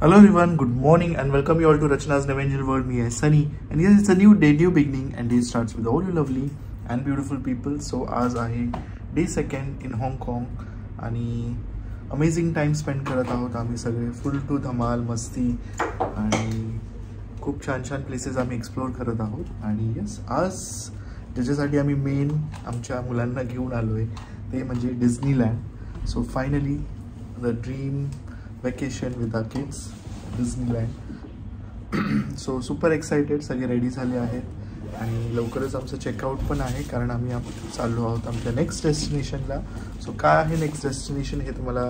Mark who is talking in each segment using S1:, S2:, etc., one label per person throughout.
S1: Hello everyone, good morning and welcome you all to Rachna's Never Angel World. Me is Sunny and yes, it's a new day, new beginning and day starts with all you lovely and beautiful people. So आज आहे day 2 in Hong Kong आणि amazing time spend करत आहोत आम्ही सगळे. फुल to धमाल मस्ती आणि खूप छान छान प्लेसेस आम्ही एक्सप्लोर करत आहोत. आणि यस, आज ज्याच्यासाठी आम्ही मेन आमच्या मुलांना घेऊन आलो आहे ते म्हणजे Disneyland. So finally the dream vacation with our kids, Disneyland. So super excited, सगळे रेडी झाले आहेत आणि लवकरच आमचं चेकआउट पण आहे कारण आम्ही चाललो आहोत आमच्या नेक्स्ट डेस्टिनेशनला. सो काय आहे नेक्स्ट डेस्टिनेशन हे तुम्हाला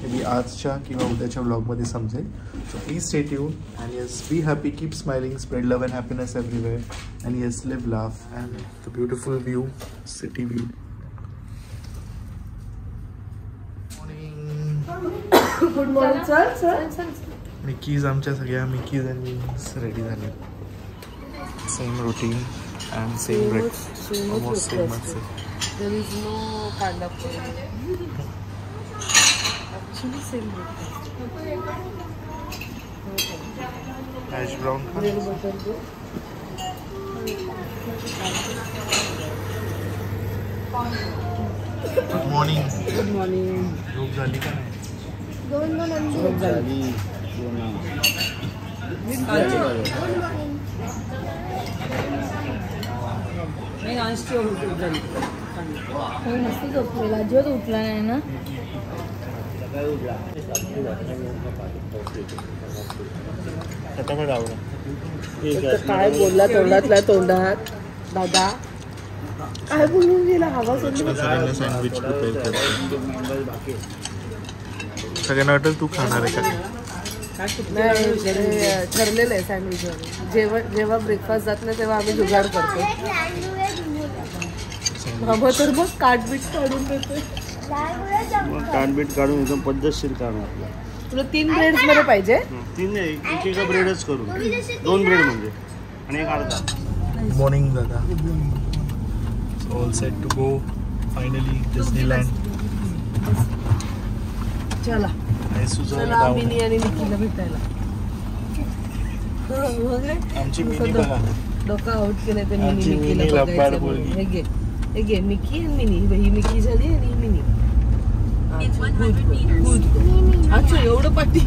S1: मे बी आजच्या किंवा उद्याच्या व्लॉगमध्ये समजेल. So please stay tune and yes, be happy, keep smiling, spread love and happiness everywhere and yes, live laugh and the beautiful view, city view.
S2: Good morning. चल
S1: Mickeys, आमच्या सगळ्या मिकीज आणि means ready झाले. Same routine and same breakfast, almost same असेल.
S2: There is no kind of actually same
S1: hash brown. Good morning.
S2: Good morning.
S1: झोप झाली का नाही?
S2: झोप झाली.
S3: मस्ती झोपलेला, अजिबात उठला नाही ना.
S2: काय बोलला तोंडातल्या तोंडात दादा, काय बोलून गेला? हवा सोडली.
S1: सँडविच प्रिपेअर करते. सगळ्यांना वाटेल तू खाणार आहे का?
S2: नाही, ठरलेलं आहे सँडविच. जेव्हा ब्रेकफास्ट जात नाही तेव्हा आम्ही जुगाड करतो. बाबा तर मग काटबीट काढून देते.
S4: काटबीट काढून एकदम पद्धतशीर काढून आपला.
S2: तुला 3 ब्रेड्स मध्ये पाहिजे?
S4: 3 नाही, एक ब्रेडच करून 2 ब्रेड म्हणजे आणि एक अर्धा.
S1: मॉर्निंग दादा. All set to go finally Disneyland.
S2: चला चला, मिनी आणि निकीला भेटायला.
S1: आमची मिनी बघा,
S2: डोका आउट केलं ते मिनी निकीला बघायचं. हे घे मिकी आणि मिनी. ही मिकी झाली आणि मिनी. अच्छा, एवढं पाठी.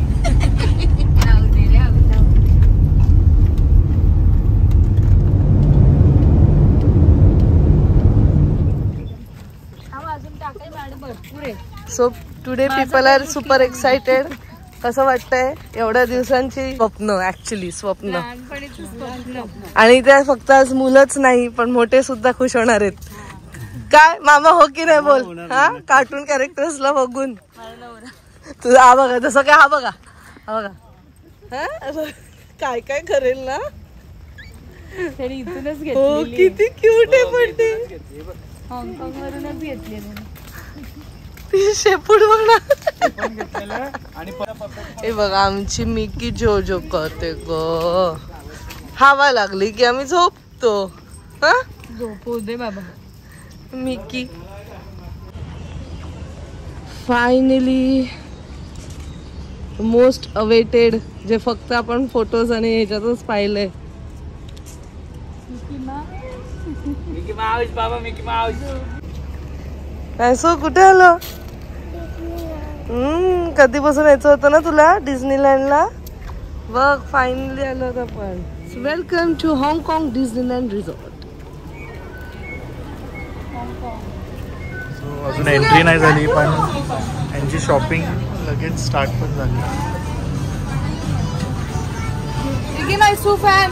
S2: So today people are super excited. कसं वाटतंय? एवढ्या दिवसांची स्वप्न, ऍक्च्युली स्वप्न. आणि त्या फक्त आज मुलंच नाही पण मोठे सुद्धा खुश होणार आहेत. काय मामा, हो की नाही बोल? हा, कार्टून कॅरेक्टर्सला बघून तुझा हा बघा, जसं काय हा बघा, हा बघा काय काय करेल ना. हो, किती क्यूट आहे पण ते.
S3: हाँगकाँग वरूनच घेतले
S2: शेपूट बघ ना. हे बघा, आमची मिकी जो जो करते ग. हवा लागली की आम्ही झोपतो. हा,
S3: झोपू दे बाबा.
S2: मिकी फायनली मोस्ट अवेटेड, जे फक्त आपण फोटोज आणि ह्याच्यातच पाहिलंय.
S4: मिकी माऊस बाबा, मिकी माऊस.
S2: काय सो, कुठे आलो? कधीपासून यायचं होतं ना तुला डिझनीलँडला? बघ, फायनली आलो होतं आपण. वेलकम टू हाँगकाँग डिझनीलँड रिसॉर्ट.
S1: अजून एंट्री नाही झाली पण यांची शॉपिंग लगेच स्टार्ट पण झाली.
S3: फॅन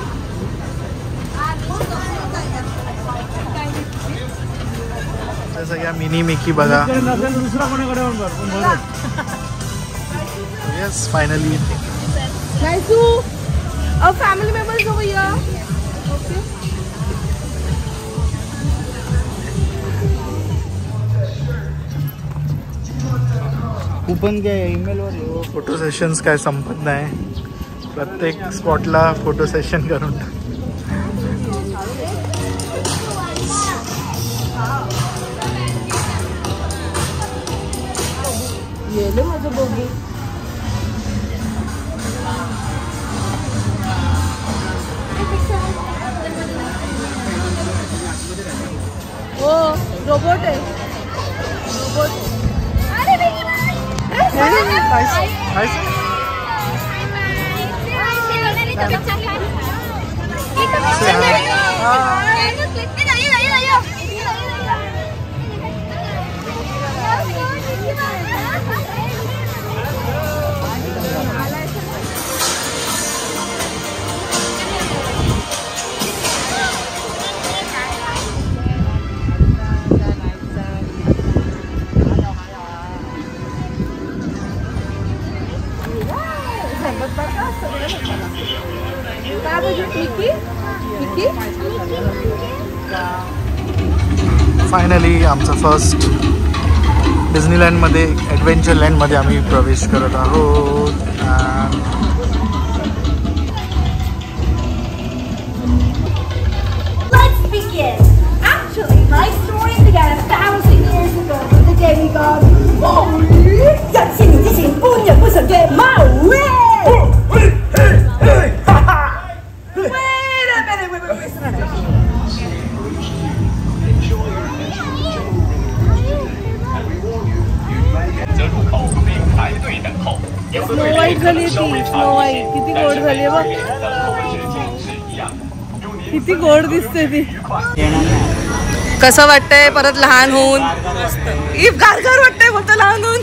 S1: सगळ्या मिनी मिकी बघा. Yes, finally
S2: family members over here.
S4: Coupon काय ईमेल वर.
S1: फोटो सेशन्स काय संपत नाही. प्रत्येक स्पॉटला फोटो सेशन करून
S2: गेले माझं बघू. हो रोबोट आहे रोबोट.
S1: फायनली आमचं फर्स्ट डिझनीलँडमध्ये ॲडव्हेंचरलँडमध्ये आम्ही प्रवेश करत आहोत.
S5: Let's begin. Actually, my story began 1,000 years ago with the demigod Maui. 人性之前，半人半神嘅 Maui。स्नो
S2: white झाली ती स्नो व्हाईट किती गोड झाली बघ किती गोड दिसते ती. कसं वाटतंय परत लहान होऊन गारगार वाटतंय फक्त लहान होऊन.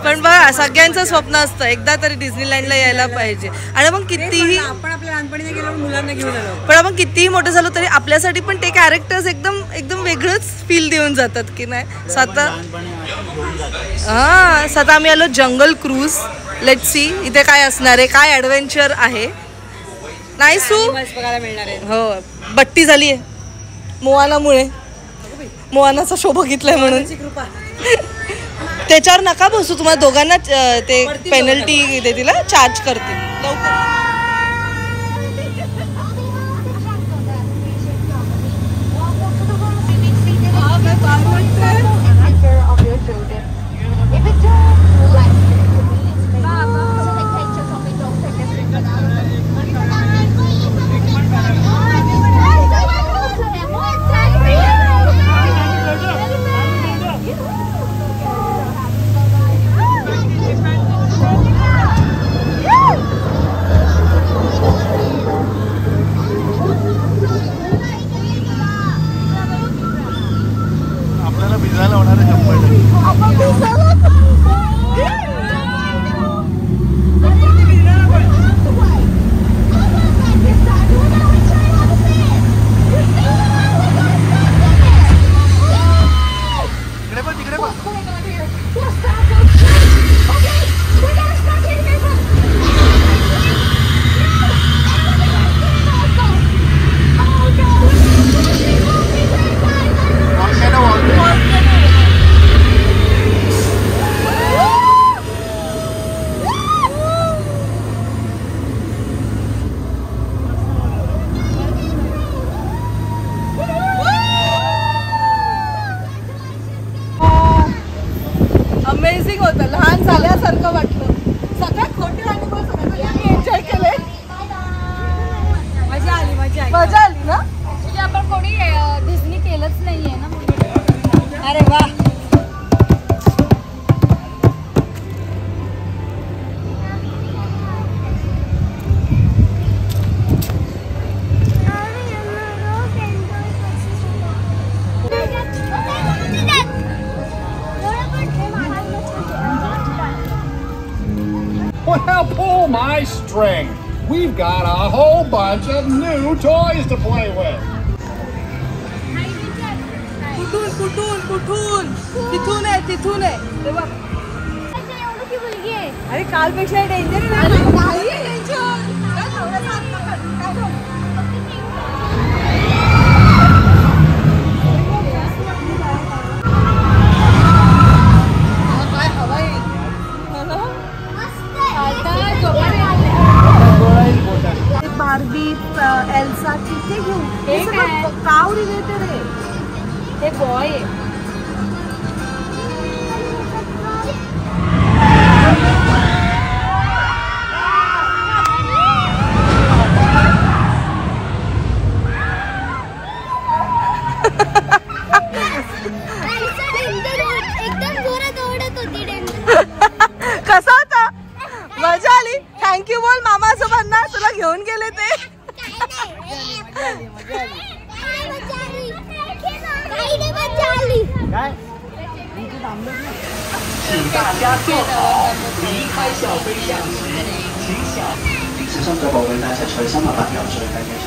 S2: पण बघा सगळ्यांचं स्वप्न असतं एकदा तरी डिझनीलँडला यायला पाहिजे. आणि मग कितीही
S3: आपण आपल्या लहानपणी गेलो मुलांना घेऊन आलो
S2: पण आपण कितीही मोठं झालो तरी आपल्यासाठी पण ते कॅरेक्टर्स एकदम एकदम वेगळंच फील देऊन जातात की नाही. स्वतः आम्ही आलो जंगल क्रूज. लेट्स सी इथे काय असणार आहे काय ॲडव्हेंचर आहे. नाही सू
S3: बघायला मिळणार आहे.
S2: हो बट्टी झाली आहे मोआनामुळे. मोआनाचा शो बघितलाय म्हणून त्याच्यावर नका बसू. तुम्हाला दोघांना ते पेनल्टी देतील चार्ज करतील लवकर.
S1: आपल्याला भिजायला होणार आहे 100%.
S2: अमेझिंग होतं. लहान झाल्यासारखं वाटलं. सगळ्यात खोटे अनुभव सगळ्यांनी एन्जॉय केले.
S3: मजा आली
S2: मजा आली ना.
S3: म्हणजे आपण कोणी डिझनी केलंच नाहीये ना. अरे वा.
S6: Well, pull my string. We've got a whole bunch of new toys to play with.
S2: कुठून कुठून कुठून तिथून आहे तिथून आहे.
S3: अरे कालपेक्षा डेंजर आहे.
S2: बार्बी एल्सा तिथे घेऊ. हे सगळं काव रिलेटेड आहे.
S3: हे बॉय आहे.
S7: 请大家坐好，离开小飞象时，请小。小心腳步會帶齊隨心啊！不游水睇嘅場。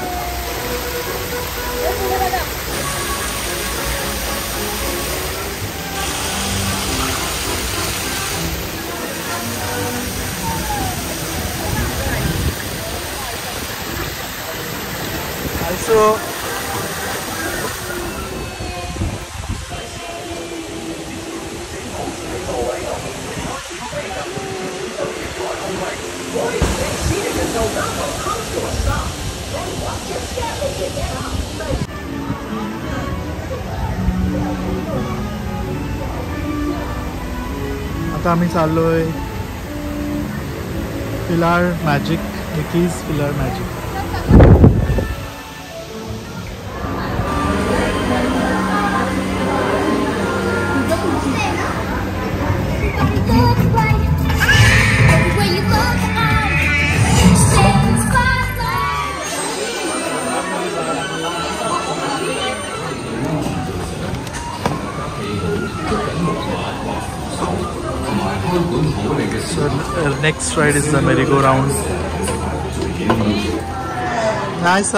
S1: आता आम्ही चाललोय PhilharMagic, Mickey's PhilharMagic. So next ride is the merry-go-round. Nice.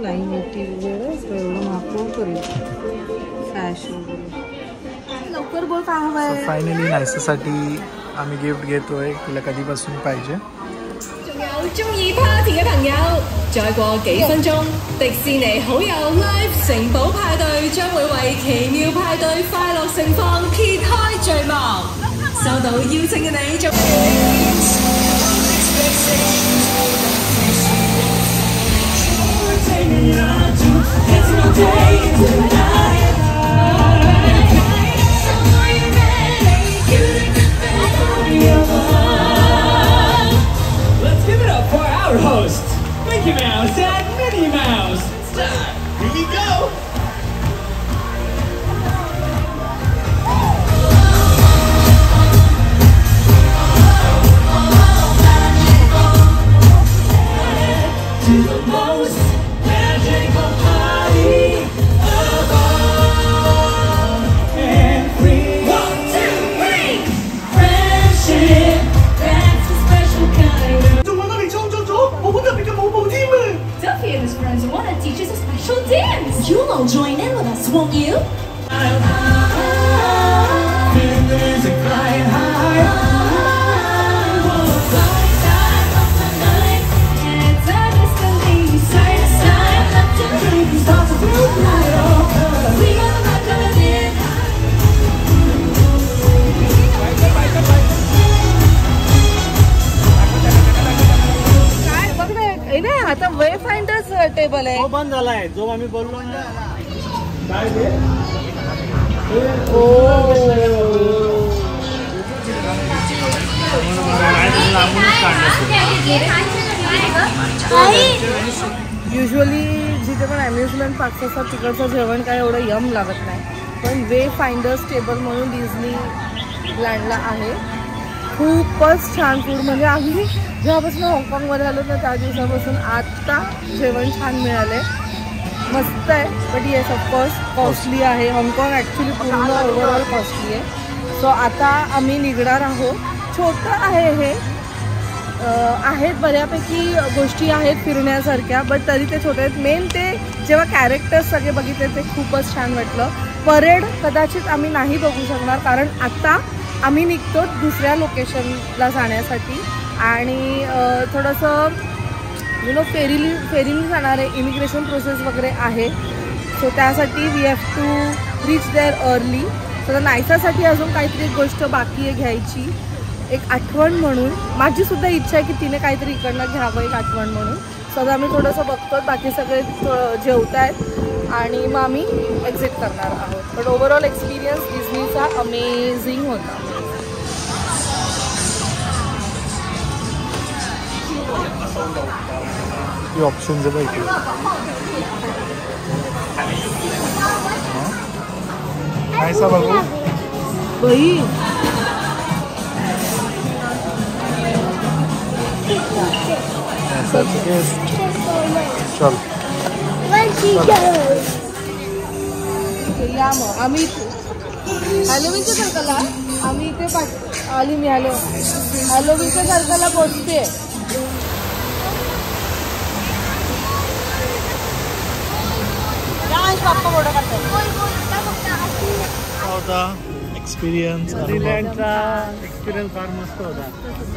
S2: Line मोठी वगैरे एवढं मागवून करेल फॅश वगैरे. लवकर बोल काय हवंय.
S1: फायनली नायसासाठी आम्ही गिफ्ट घेतोय. तिला कधीपासून पाहिजे.
S5: 中意 party 嘅朋友，再過幾分鐘，迪士尼好友 Live 城堡派對將會為奇妙派對快樂盛況揭開序幕。收到邀請嘅你，仲
S7: Let's give it up for our hosts, Mickey Mouse and Minnie Mouse. Here we go. To the most magical party of all and free. 1, 2, 3. Friendship, that's a special kind of. 仲話我哋創作咗好特別嘅舞步添啊
S5: Duffy and his friends want to teach us a special dance.
S8: You'll all join in with us, won't you?
S7: Music flying high.
S5: It's a destiny, side to side, left to right.
S7: Start to feel light up.
S5: We got the back of it.
S2: काय बघ ना आता वे finders table आहे.
S4: तो बंद झालाय जो आम्ही बोललो ना. काय ते
S2: युजली जिथे पण अम्युजमेंट पार्क्स असतात तिकडचं जेवण काय एवढं यम लागत नाही. पण वे फाइंडर्स टेबल म्हणून डिझनी लँडला आहे. खूपच छान फूड. म्हणजे आम्ही जेव्हापासून हाँगकाँगमध्ये आलो ना त्या दिवसापासून आता जेवण छान मिळालंय. मस्त आहे. बट येस ऑफकोर्स कॉस्टली आहे. हाँगकाँग ॲक्च्युली पूर्ण ओव्हरऑल कॉस्टली आहे. सो आता आम्ही निघणार आहोत. छोटं आहे हे. आहेत बऱ्यापैकी गोष्टी आहेत फिरण्यासारख्या बट तरी ते छोटे आहेत. मेन ते जेव्हा कॅरेक्टर्स सगळे बघितले ते खूपच छान वाटलं. परेड कदाचित आम्ही नाही बघू शकणार कारण आता आम्ही निघतो दुसऱ्या लोकेशनला जाण्यासाठी आणि थोडंसं फेरीने जाणार आहे. इमिग्रेशन प्रोसेस वगैरे आहे. सो त्यासाठी we have to reach there early. तर नायसासाठी अजून काहीतरी एक गोष्ट बाकी आहे घ्यायची. एक आठवण म्हणून माझी सुद्धा इच्छा आहे की तिने काहीतरी इकडनं घ्यावं एक आठवण म्हणून. सगळं आम्ही थोडंसं बघतो. बाकी सगळे जेवत आहेत आणि मग आम्ही एक्झिट करणार आहोत. बट ओव्हरऑल एक्सपिरियन्स डिझनीचा अमेझिंग होता.
S1: किती ऑप्शन्स आहे बघ. ऐसा बघू
S2: बाई
S1: चल
S2: या मग आम्ही हॅलोवीनच्या सर्कलला आम्ही इथे आली मी हॅलोवीनच्या सर्कलला पोहोचते.
S1: एक्सपिरियन्स
S4: एक्सपिरियन्स फार मस्त होता.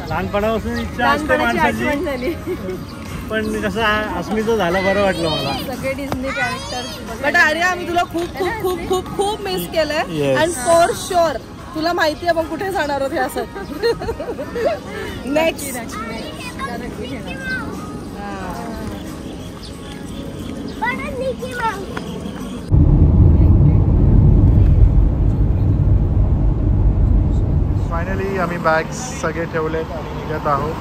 S4: लहानपणापासून इच्छा असते माणसाची, पण कसं अस्मिता झालं बरं वाटलं मला.
S3: सगळे डिझनी कॅरेक्टर.
S2: बट अरे आम्ही तुला खूप खूप खूप खूप खूप मिस केलंय अँड फॉर शुअर तुला माहिती आहे आपण कुठे जाणार आहोत हे असं. नेक्स्ट
S1: फायनली आम्ही बॅग्स सगळे ठेवलेत आणि निघत आहोत.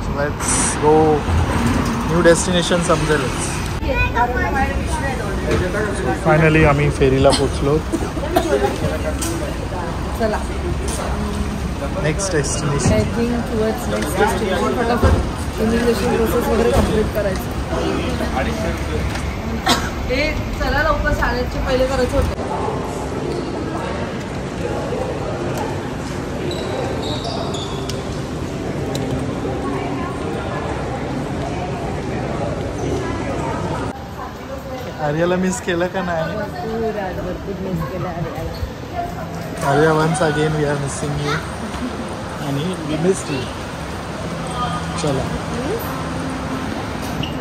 S1: So let's go. New destination समजेलच. फायनली आम्ही फेरीला पोचलो.
S2: चला
S1: next destination.
S2: Heading towards next destination. फटाफट इमिग्रेशन प्रोसेस वगैरे कम्प्लीट करायचं. हे चला लवकर शाळेचे पहिले करायचं होतं.
S1: आर्याला मिस केलं का नाही?
S2: भरपूर मिस केलं आर्याला.
S1: Arya once again we are missing you आणि वी मिस्ड यू. चला.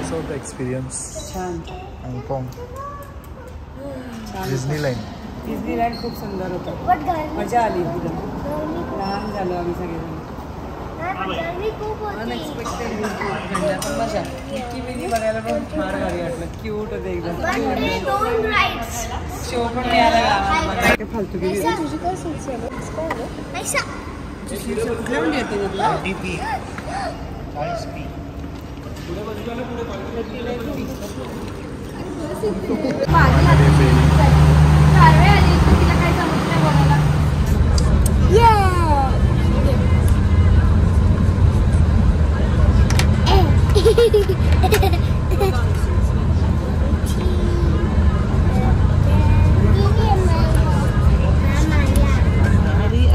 S1: So the experience.
S2: छान.
S1: हाँगकाँग डिझनीलँड.
S2: डिझनीलँड खूप सुंदर होतं. मजा आली एकदम. लहान झालो आम्ही सगळेजण. अनएक्सपेक्टेड मजा. मिकी मिनी बघायला पण फार भारी वाटलं. क्यूट होते एकदम. शो पण मिळाला गावाला. काय फालतू गेली. तुझी काय सुचलं? कुठल्या म्हणजे येते तुला?
S1: डीपी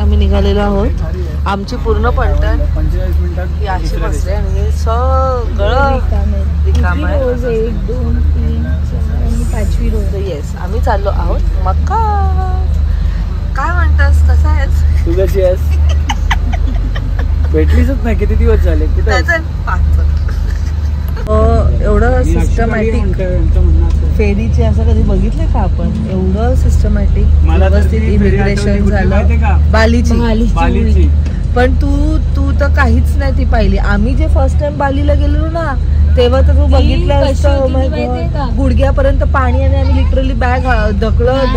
S2: आम्ही निघालेलो आहोत. आमची पूर्ण पलटण 45 मिनिटात याची बसले आणि हे सगळं रिकाम आहे.
S3: 1 2 3 4 आणि 5वी रोज.
S2: येस आम्ही चाललो आहोत मक्का. काय म्हणतोस? कसा आहेस?
S9: तू कशी आहेस? भेटलीच नाही किती दिवस झाले. कुठे
S2: एवढं सिस्टमॅटिक फेरीचे असं कधी बघितलं का आपण? एवढं सिस्टमॅटिक व्यवस्थित इमिग्रेशन झालं. बालीची. पण तू तर काहीच नाही ती पाहिली. आम्ही जे फर्स्ट टाइम बालीला गेलेलो ना तेव्हा तर तू बघितलं असतं गुडघ्यापर्यंत पाणी आणि आम्ही लिटरली बॅग
S3: ढकलत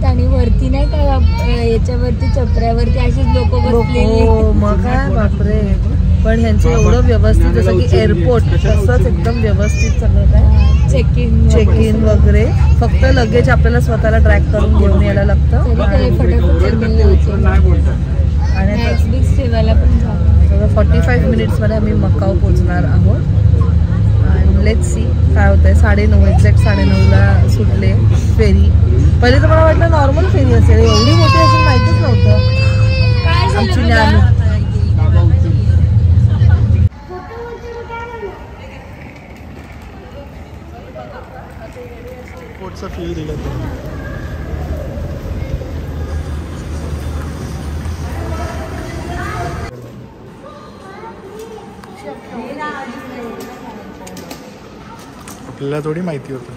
S3: आणि वरती नाही का याच्यावरती चपऱ्यावरती असेच लोक बसलेले.
S2: मग काय बापरे. पण ह्यांचं एवढं व्यवस्थित जसं की एअरपोर्ट तसंच एकदम व्यवस्थित सगळं काय. चेक इन वगैरे. फक्त लगेज आपल्याला स्वतःला ट्रॅक करून घेऊन यायला लागतं. आणि 45 मिनिट्समध्ये आम्ही मकाऊ पोहोचणार आहोत. आणि लेट्स सी काय होतंय. 9:30 एक्झॅक्ट 9:30ला सुटले फेरी. पहिले तर मला वाटलं नॉर्मल फेरी असेल. एवढी मोठी असेल माहितीच नव्हतं. आमची ज्ञान
S1: पोटचा फील दिला. आपल्याला थोडी माहिती होतं.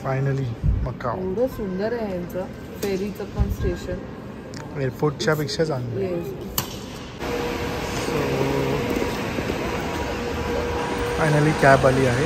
S1: Finally Macau.
S2: एवढं सुंदर आहे यांचं फेरीचं पण स्टेशन.
S1: एअरपोर्टच्या पेक्षा चांगलं. फायनली कॅब आली आहे.